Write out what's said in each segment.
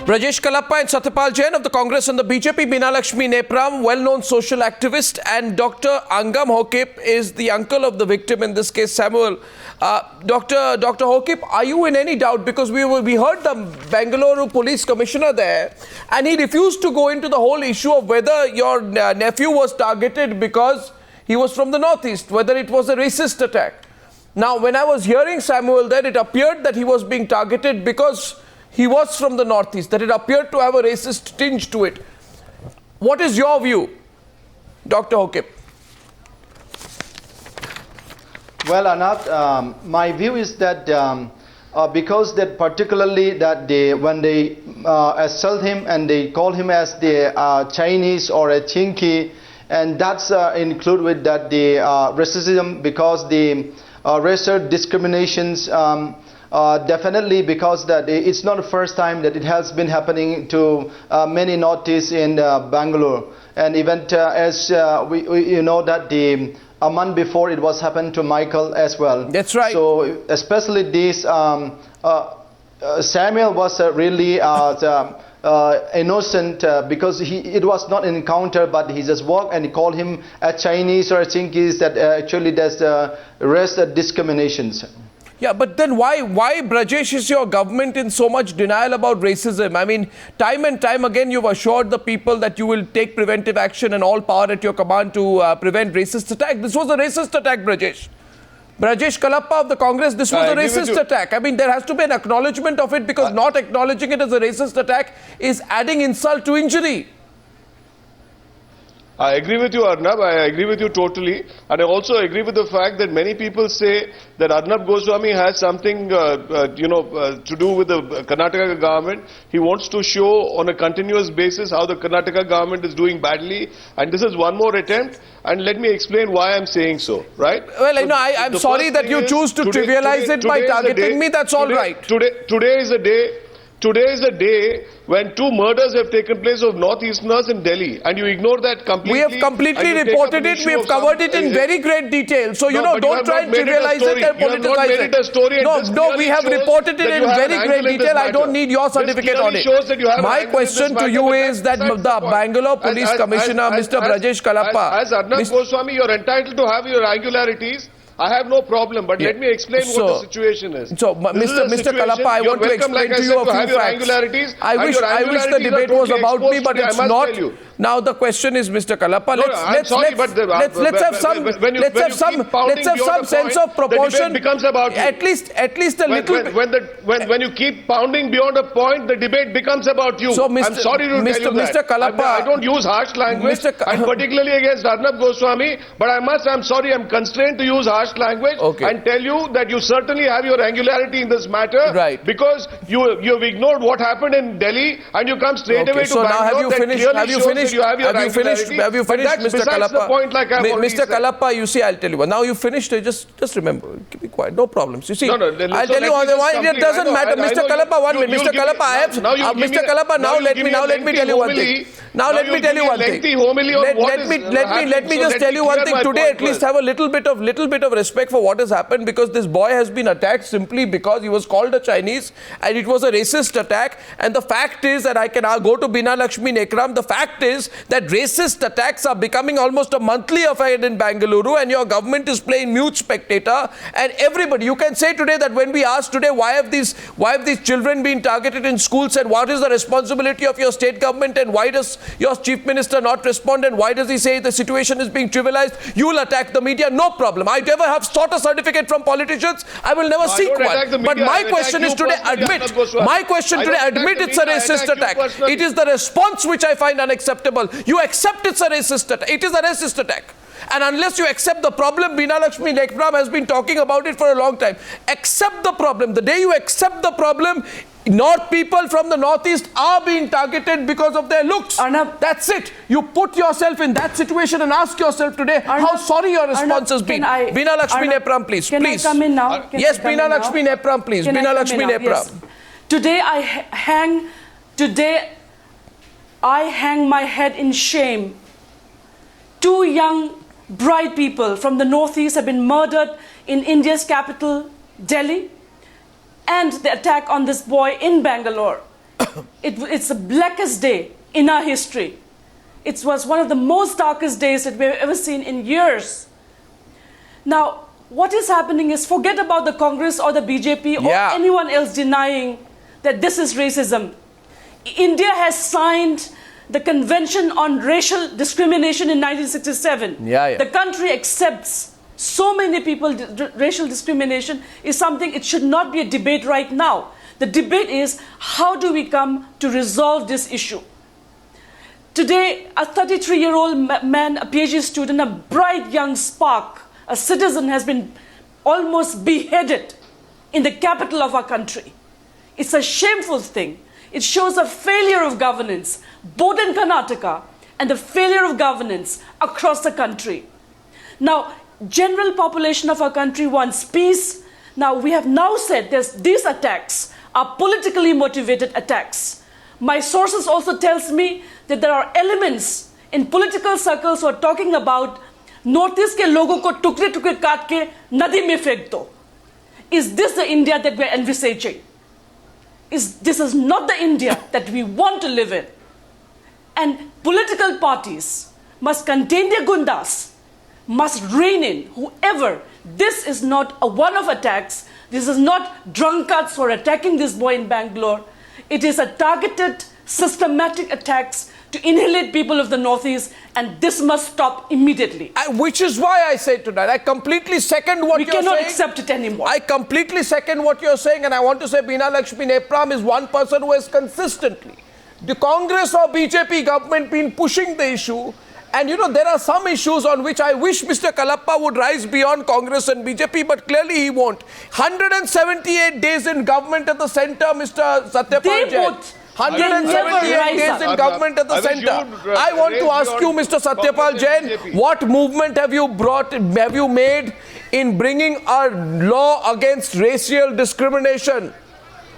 Brajesh Kalappa and Satyapal Jain of the Congress and the BJP, Meena Lakshmi Nepram, well-known social activist, and Dr. Angam Hokip is the uncle of the victim in this case, Samuel. Dr. Hokip, are you in any doubt? Because we heard the Bangalore police commissioner there, and he refused to go into the whole issue of whether your nephew was targeted because he was from the northeast, whether it was a racist attack. Now, when I was hearing Samuel there, it appeared that he was being targeted because he was from the northeast, that it appeared to have a racist tinge to it. What is your view, Dr. Hokip? Well, Anat, my view is that because that particularly that when they assault him and they call him as the Chinese or a Chinky, and that's include with that the racism, because the racial discriminations. Definitely, because that it's not the first time that it has been happening to many Northeast in Bangalore, and even as you know that a month before it was happened to Michael as well. That's right. So especially this Samuel was really innocent because it was not an encounter, but he just walked and he called him a Chinese or a Chinkies. That actually there's race discriminations. Yeah, but then why, Brajesh, is your government in so much denial about racism? I mean, time and time again, you've assured the people that you will take preventive action and all power at your command to prevent racist attack. This was a racist attack, Brajesh. Brajesh Kalappa of the Congress, this was a racist attack. I mean, there has to be an acknowledgement of it, because not acknowledging it as a racist attack is adding insult to injury. I agree with you, Arnab. I agree with you totally. And I also agree with the fact that many people say that Arnab Goswami has something, to do with the Karnataka government. He wants to show on a continuous basis how the Karnataka government is doing badly. And this is one more attempt. And let me explain why I'm saying so, right? Well, so I'm sorry that you choose to trivialize it by targeting me. That's all right. Today is a day when 2 murders have taken place of Northeasterners in Delhi, and you ignore that completely. We have completely reported it. We have covered it in very great detail. So, don't try and trivialize it and politicize it. No, we have reported it in very great detail. I don't need your certificate on it. My question to you is that the Bangalore Police Commissioner, Mr. Brajesh Kalappa. As Arnab Goswami, you're entitled to have your irregularities. I have no problem, but let me explain what the situation is. So, Mr. Kalappa, I want to explain to you a few facts. I wish the debate was about me, but it's not. Now the question is, Mr. Kalappa, let's have some sense of proportion. At least a little bit. When you keep pounding beyond a point, the debate becomes about you. So, I'm sorry to tell you that. Mr. Kalappa, I don't use harsh language, and particularly against Arnab Goswami, but I'm sorry, I'm constrained to use harsh language and tell you that you certainly have your angularity in this matter, right? Because you've ignored what happened in Delhi and you come straight away to so Bangalore. Now have you finished, Mr. Kalappa? Mr. Kalappa, you see, I'll tell you what. Now you finished. Just remember, be quiet. No problems. You see, I'll tell you why. It doesn't matter, Mr. Kalappa. 1 minute, Mr. Kalappa. Mr. Kalappa. Now let me tell you one thing. Now let me tell you one thing. Let me just tell you one thing. Today, at least have a little bit of respect for what has happened, because this boy has been attacked simply because he was called a Chinese and it was a racist attack. And the fact is that I can go to Meena Lakshmi Nepram. The fact is that racist attacks are becoming almost a monthly affair in Bangalore, and your government is playing mute spectator. And everybody, you can say today that when we asked today why have these children been targeted in schools, and what is the responsibility of your state government, and why does your chief minister not respond, and why does he say the situation is being trivialized? You will attack the media, no problem. I never have sought a certificate from politicians. I will never seek one. But my question is today, admit it's a racist attack. It is the response which I find unacceptable. You accept it's a racist attack. It is a racist attack. And unless you accept the problem, Meena Lakshmi Nepram has been talking about it for a long time. Accept the problem. The day you accept the problem, people from the northeast are being targeted because of their looks. Arnab, that's it. You put yourself in that situation and ask yourself today how sorry your response has been. Meena Lakshmi Nepram, please. Can I come in now? Yes, Meena Lakshmi Nepram, please. Meena Lakshmi Nepram. Today I hang my head in shame. 2 young bright people from the northeast have been murdered in India's capital, Delhi. and the attack on this boy in Bangalore. it's the blackest day in our history. It was one of the most darkest days that we've ever seen in years. Now, what is happening is, forget about the Congress or the BJP or anyone else denying that this is racism. India has signed the Convention on Racial Discrimination in 1967. The country accepts so many people. Racial discrimination is something, it should not be a debate right now. The debate is, how do we come to resolve this issue? Today, a 33-year-old man, a PhD student, a bright young spark, a citizen, has been almost beheaded in the capital of our country. It's a shameful thing. It shows a failure of governance, both in Karnataka and the failure of governance across the country. Now, general population of our country wants peace. Now, we have now said these attacks are politically motivated attacks. My sources also tells me that there are elements in political circles who are talking about Northeast के लोगों को टुकड़े-टुकड़े काट के नदी में फेंक दो. Is this the India that we're envisaging? This is not the India that we want to live in. And political parties must contain their gundas, must rein in whoever. This is not a one-off attacks. This is not drunkards who are attacking this boy in Bangalore. It is a targeted, systematic attacks to annihilate people of the Northeast, and this must stop immediately. Which is why I say tonight, I completely second what you're saying. We cannot accept it anymore. I completely second what you're saying, and I want to say Beena Lakshmi Nepram is one person who has consistently, the Congress or BJP government, been pushing the issue. And you know, there are some issues on which I wish Mr. Kalappa would rise beyond Congress and BJP, but clearly he won't. 178 days in government at the center, Mr. Satyapal Jain. 178 days in government at the center. I want to ask you, Mr. Satyapal Jain, what movement have you made in bringing a law against racial discrimination?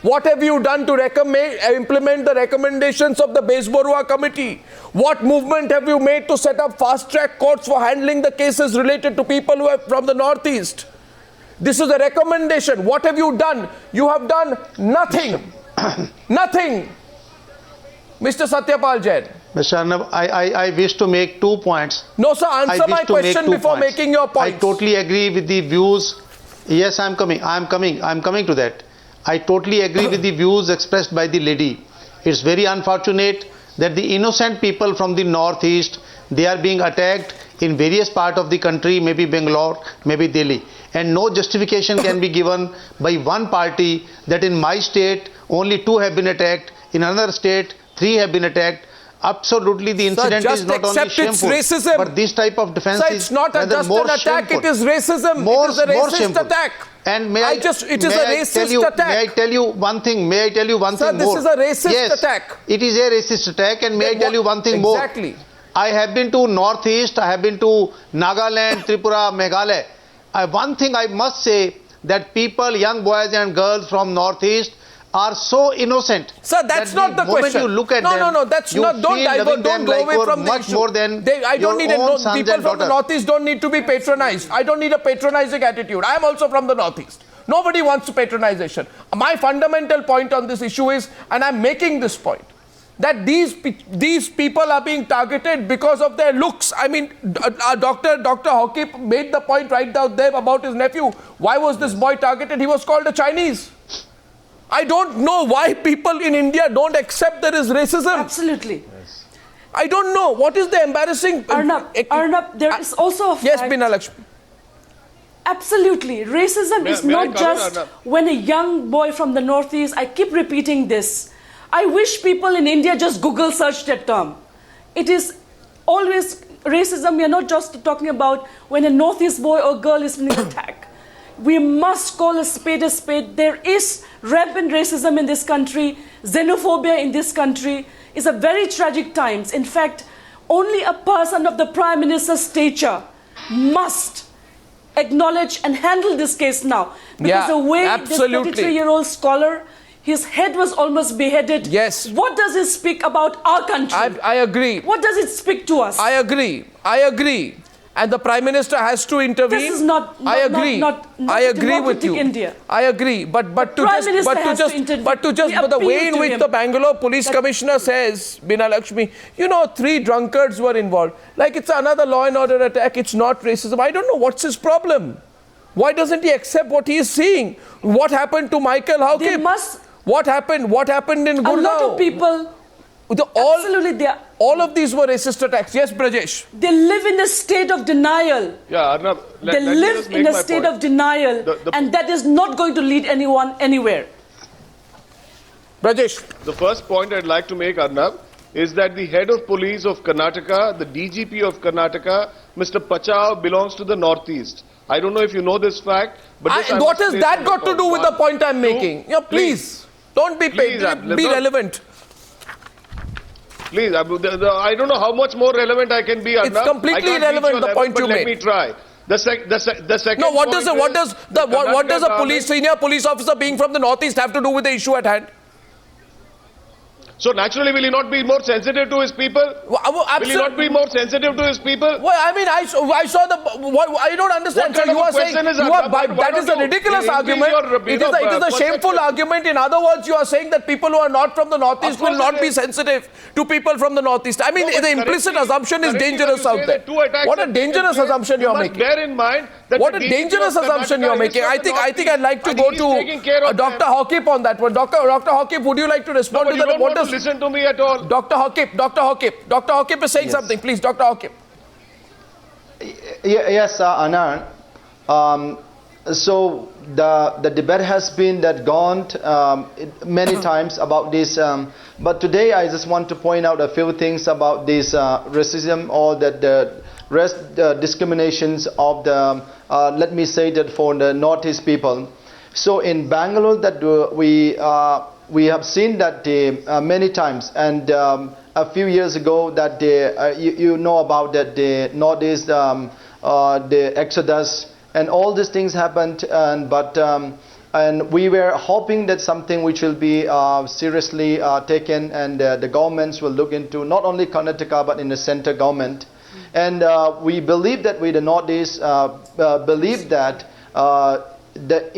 What have you done to implement the recommendations of the Bezborua Committee? What movement have you made to set up fast-track courts for handling the cases related to people who are from the Northeast? This is a recommendation. What have you done? You have done nothing. Nothing. Mr. Satyapal Jain. Mr. Arnab, I wish to make 2 points. No, sir, answer my question before making your point. I totally agree with the views. Yes, I'm coming to that. I totally agree with the views expressed by the lady. It's very unfortunate that the innocent people from the Northeast, they are being attacked in various parts of the country, maybe Bangalore, maybe Delhi. And no justification can be given by one party that in my state only 2 have been attacked, in another state 3 have been attacked. Absolutely, the incident is not only shameful, racism. but this type of defense it's not just an attack, shameful. it is racism. It is a racist attack. And May I tell you one thing? May I tell you one Sir, thing more? This is a racist attack. It is a racist attack, and may I tell you one thing more? Exactly. I have been to Northeast, I have been to Nagaland, Tripura, Meghalaya. One thing I must say, that people, young boys and girls from Northeast, are so innocent. Sir, that's not the question. You look at no, that's not. Don't divert. Don't go away from the issue. More than I don't need people from the Northeast don't need to be patronized. I don't need a patronizing attitude. I am also from the Northeast. Nobody wants patronization. My fundamental point on this issue is, and I'm making this point, that these people are being targeted because of their looks. I mean, Dr. Hockey made the point right out there about his nephew. Why was this boy targeted? He was called a Chinese. I don't know why people in India don't accept there is racism. Absolutely. Yes. I don't know. What is the embarrassing... Arnab, there is also a fact... Yes, Beena Lakshmi. Absolutely. Racism is not just when a young boy from the Northeast... I keep repeating this. I wish people in India just Google search that term. It is always racism. We are not just talking about when a Northeast boy or girl is being attacked. We must call a spade a spade. There is rampant racism in this country, xenophobia in this country. It's a very tragic times. In fact, only a person of the Prime Minister's stature must acknowledge and handle this case now. Because the way this 33-year-old scholar, his head was almost beheaded. Yes. What does it speak about our country? I agree. What does it speak to us? I agree. and the Prime Minister has to intervene. This is not I agree. not I agree with democratic you. India. I agree. But to Prime just Minister but to has to just intervene. but to just We but the way appeal in to which him the Bangalore Police that- Commissioner says, Bina Lakshmi, 3 drunkards were involved. Like it's another law and order attack. It's not racism. I don't know what's his problem. Why doesn't he accept what he is seeing? What happened to Michael Hawkins? They must. What happened? What happened in Gurgaon? A lot of people. Absolutely, all of these were racist attacks. Yes, Brajesh. They live in a state of denial. Yeah, Arnab, They live in a state of denial, and that is not going to lead anyone anywhere. Brajesh. The first point I'd like to make, Arnab, is that the head of police of Karnataka, the DGP of Karnataka, Mr. Pachao, belongs to the Northeast. I don't know if you know this fact, but this I what must has say that from got to do with the point I'm Two, making? Yeah, please. Don't be Please, be relevant. Please, I don't know how much more relevant I can be, Arnab. It's completely I can't irrelevant, reach your the level, point but you let made. me try. The second No, what does Karnataka a government- senior police officer being from the Northeast have to do with the issue at hand? So naturally, will he not be more sensitive to his people? Will he not be more sensitive to his people? Well, I mean, I saw the. I don't understand. What So kind you of are a saying question is you that? are, Why that is a don't you ridiculous increase argument. your, It is a shameful perspective? argument. In other words, you are saying that people who are not from the Northeast Of course will not it be is. sensitive to people from the Northeast. I mean, No, but the implicit correctly- assumption is correctly dangerous when you out say there. that two attacks What a have taken dangerous place, assumption you are must making. Bear in mind that What the a DGP dangerous of assumption you are Karnataka making. is I from think the I'd like to and go he's taking care to of Dr. them. Hawkip on that one. Dr. Hawkip, would you like to No, respond but to you that? don't want to listen to me at all. Dr. Hawkip is saying something. Please, Dr. Hawkip. Yes, Anand. So the debate has been gone many times about this, but today I just want to point out a few things about this racism or the discriminations of the let me say that for the Northeast people. So in Bangalore that we have seen that many times, and a few years ago that you know about that the Northeast the exodus and all these things happened, and we were hoping that something which will be seriously taken, and the governments will look into not only Karnataka but in the center government. And we believe that we the Northeast believe that the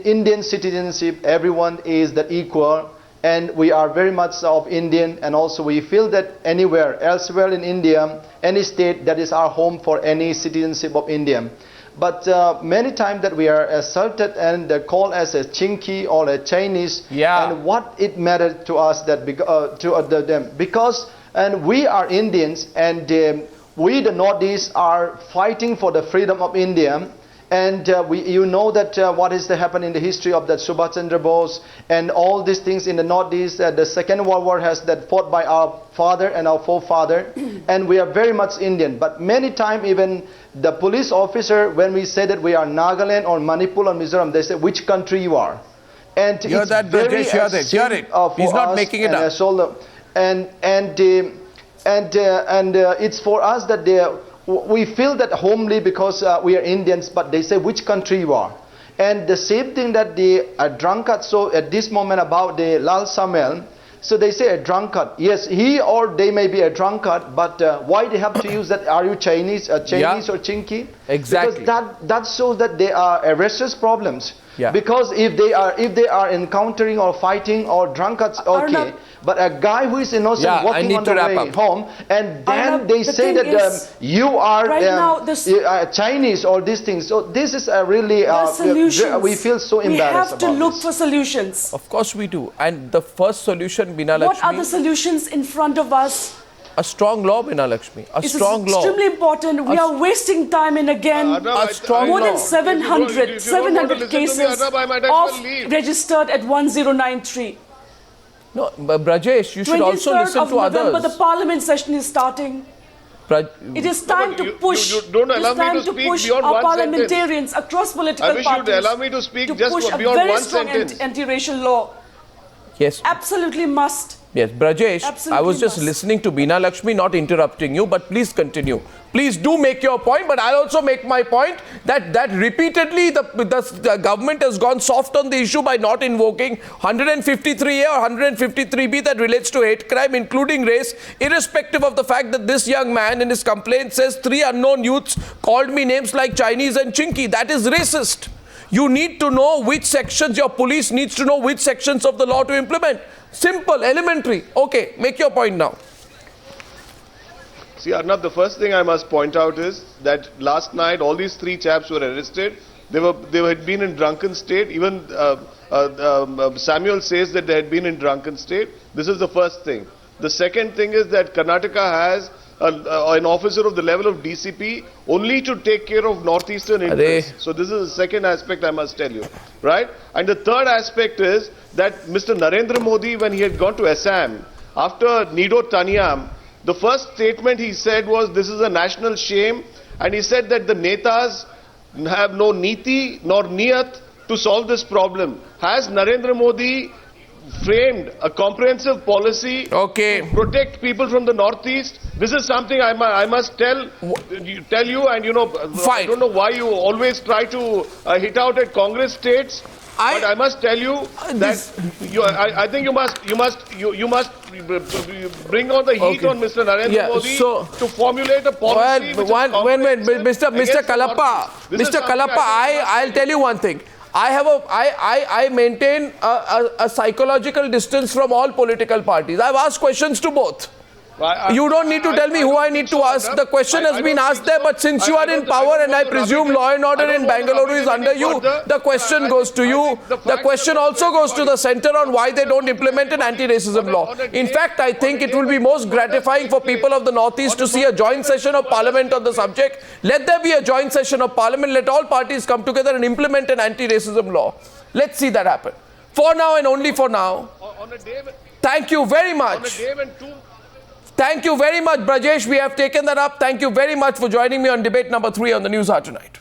Indian citizenship, everyone is the equal, and we are very much of Indian, and also we feel that anywhere elsewhere in India, any state, that is our home for any citizenship of India. But many times that we are assaulted and called as a Chinky or a Chinese, and what it mattered to us that them because and we are Indians, and we the Northeast are fighting for the freedom of India. And you know that what is to happen in the history of that Subhash Chandra Bose and all these things in the Northeast. The Second World War has that fought by our father and our forefather, and we are very much Indian. But many times even the police officer, when we say that we are Nagaland or Manipur or Mizoram, they say which country you are. And Hear it's that, very Brajesh, hear it, hear it. He's not making it up. It's for us that we feel that homely because we are Indians, but they say which country you are. And the same thing that the drunkard, so at this moment about the Lal Samuel, so they say a drunkard. Yes, he or they may be a drunkard, but why they have to use that, are you Chinese or Chinky? Exactly. Because that shows that they are restless problems. Yeah. Because if they are encountering or fighting or drunkards, okay. But a guy who is innocent walking on the way home, and then they say that you are Chinese or these things. So this is a really we feel so embarrassed. We have to about look this. for solutions. Of course we do. And the first solution, Bina Lakshmi, What are the solutions in front of us? a strong law, Bina Lakshmi. A strong law. It's extremely important. We are wasting time and again. A strong More law. than 700 cases registered at 1093. No, but Brajesh, you should also 23rd listen of to November, others. the parliament session is starting. It is time to push. you don't allow me to speak beyond our one parliamentarians across political I wish parties you'd allow me to speak just push a beyond very one strong sentence. anti-racial law. Yes. Absolutely must. Yes, Brajesh, I Absolutely was just must. listening to Beena Lakshmi, not interrupting you, but please continue. Please do make your point, but I'll also make my point that repeatedly the government has gone soft on the issue by not invoking 153A or 153B that relates to hate crime, including race, irrespective of the fact that this young man in his complaint says 3 unknown youths called me names like Chinese and Chinky. That is racist. You need to know which sections, your police needs to know which sections of the law to implement. Simple, elementary. Okay, make your point now. See, Arnab, the first thing I must point out is that last night all these 3 chaps were arrested. They had been in drunken state. Even Samuel says that they had been in drunken state. This is the first thing. The second thing is that Karnataka has an officer of the level of DCP only to take care of northeastern interests. So this is the second aspect I must tell you, right? And the third aspect is that Mr. Narendra Modi, when he had gone to Assam, after Nido Taniam, the first statement he said was, this is a national shame, and he said that the netas have no niti nor niyat to solve this problem. Has Narendra Modi framed a comprehensive policy to protect people from the northeast? This is something I must tell you, and I don't know why you always try to hit out at Congress states. But I must tell you that I think you must bring on the heat on Mr. Narendra Modi to formulate a policy. Mr. Kalappa, I'll tell you one thing. I maintain a psychological distance from all political parties. I've asked questions to both. You don't need to tell me who I need to ask. The question has been asked there, but since you are in power and I presume law and order in Bangalore is under you, the question goes to you. The question also goes to the centre on why they don't implement an anti-racism law. In fact, I think it will be most gratifying for people of the Northeast to see a joint session of Parliament on the subject. Let there be a joint session of Parliament. Let all parties come together and implement an anti-racism law. Let's see that happen. For now and only for now. Thank you very much. Thank you very much, Brajesh. We have taken that up. Thank you very much for joining me on debate number 3 on the News Hour tonight.